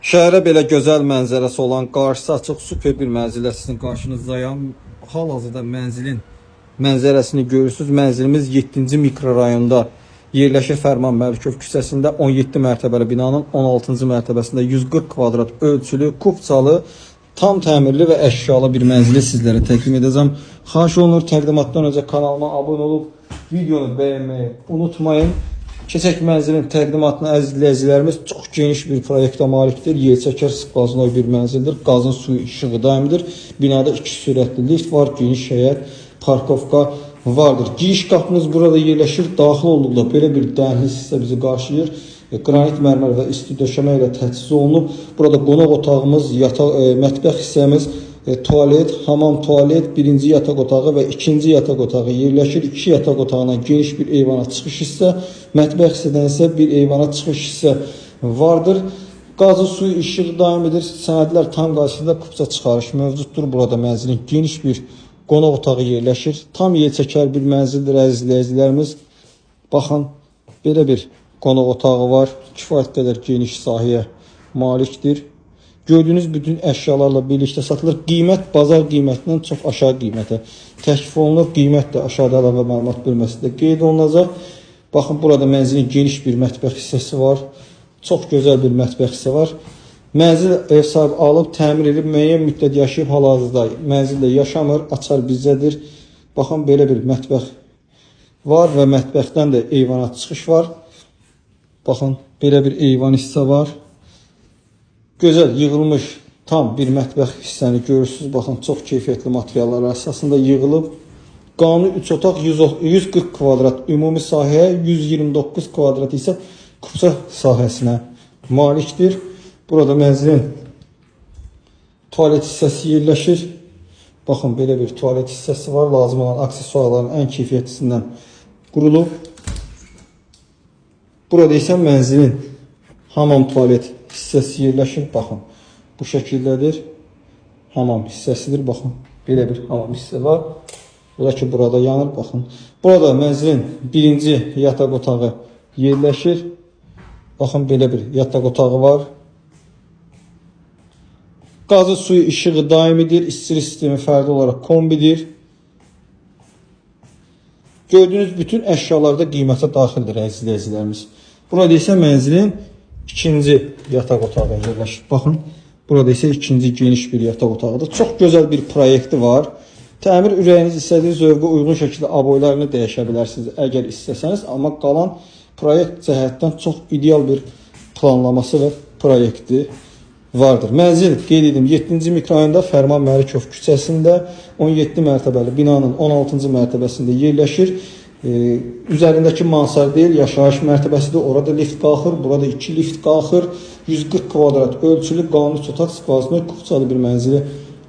Şəhərə belə gözəl mənzərəsi olan, qarşısı açıq, super bir mənzillə sizin qarşınızdayam. Hal-hazırda mənzilin mənzərəsini görürsünüz. Mənzilimiz 7-ci mikrorayonda yerləşir, Fərman Məlikov küçəsində 17 mərtəbəli binanın 16-cı mərtəbəsində 140 kvadrat ölçülü, kupçalı, tam təmirli və əşyalı bir mənzili sizlərə təqdim edəcəm. Xahiş olunur, təqdimatdan öncə kanalıma abunə olub, videonu bəyənməyi unutmayın. Keçək mənzilin təqdimatına əziz izləyicilərimiz, çox geniş bir proyektə malikdir. Yelçəkər sıxbazlı bir mənzildir. Qazın suyu işığı daimidir. Binada 2 sürətli lift var, geniş həyət, parkovka vardır. Giriş qapımız burada yerləşir. Daxil olduqda belə bir dəhliz hissə bizi qarşılayır. Qranit mərmər və isti döşəmə ilə təchiz olunub. Burada qonaq otağımız, mətbəx hissəmiz, tualet, hamam tualet, birinci yataq otağı və ikinci yataq otağı yerləşir. 2 yataq otağından geniş bir eyvana çıxış hissə, mətbəx hissədən isə bir eyvana çıxış hissə vardır. Qazı suyu işığı daimidir. Sənədlər tam qarşısında kupça çıxarış mövcuddur. Burada mənzilin geniş bir qonaq otağı yerləşir. Tam yelçəkər bir mənzildir əziz izləyicilərimiz. Baxın, belə bir qonaq otağı var. Kifayət qədər geniş sahəyə malikdir. Gördüyünüz bütün əşyalarla birlikdə satılır. Qiymət bazar qiymətindən çox aşağı qiymətə təklif olunur. Qiymət də aşağıda əlavə məlumat bölməsində qeyd olunacaq. Baxın, burada mənzilin geniş bir mətbəx hissəsi var. Çox gözəl bir mətbəx hissə var. Mənzil ev sahibi alıb, təmir edib, müəyyən müddət yaşayıb, hal-hazırda mənzildə yaşamır, açar bizdədir. Baxın, belə bir mətbəx var və mətbəxdən də eyvana çıxış var. Baxın, belə bir eyvan hissə var. Gözəl yığılmış tam bir mətbəx hissəni görürsünüz. Baxın, çox keyfiyyətli materiallar əsasında yığılıb. Qanuni 3 otaq 140 kvadrat ümumi sahəyə, 129 kvadrat isə kupça sahəsinə malikdir. Burada mənzilin tualet hissəsi yerləşir. Baxın, belə bir tualet hissəsi var. Lazım olan aksesuarların ən keyfiyyətlisindən qurulub. Burada isə mənzilin hamam tualet hissəsi yerləşir. Baxın, bu şəkildədir. Hamam hissəsidir. Baxın, belə bir hamam hissə var. Burada ki, burada yanır. Baxın, burada mənzilin birinci yataq otağı yerləşir. Baxın, belə bir yataq otağı var. Qazı suyu işığı daimidir. İstiri sistemi fərdi olaraq kombidir. Gördüyünüz bütün əşyalar da qiymətə daxildir əziz izləyicilərimiz. Burada isə mənzilin ikinci yataq otağı yerləşir. Baxın, burada isə ikinci geniş bir yataq otağıdır. Çox gözəl bir proyekti var. Təmir ürəyiniz istədiyi zövqə uyğun şəkildə aboylarını dəyişə bilərsiniz əgər istəsəniz. Amma qalan proyekt cəhətdən çox ideal bir planlaması və proyekti vardır. Mənzil, qeyd edim, 7-ci mikrorayonda Fərman Məlikov küçəsində 17 mərtəbəli binanın 16-cı mərtəbəsində yerləşir. Üzərindəki mansard deyil, yaşayış mərtəbəsidir. Orada lift qalxır, burada 2 lift qalxır. 140 kvadrat ölçülü, qanuni otaq skvazlı, kupçalı bir mənzili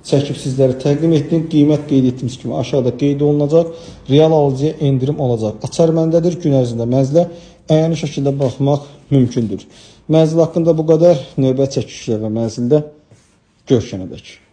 çəkib sizlərə təqdim etdim. Qiymət qeyd etdiyimiz kimi aşağıda qeyd olunacaq. Real alıcıya endirim olacaq. Açar məndədir. Gün ərzində mənzilə əyani şəkildə baxmaq mümkündür. Mənzil haqqında bu qədər. Növbət çəkişlər və mənzildə görüşənədək.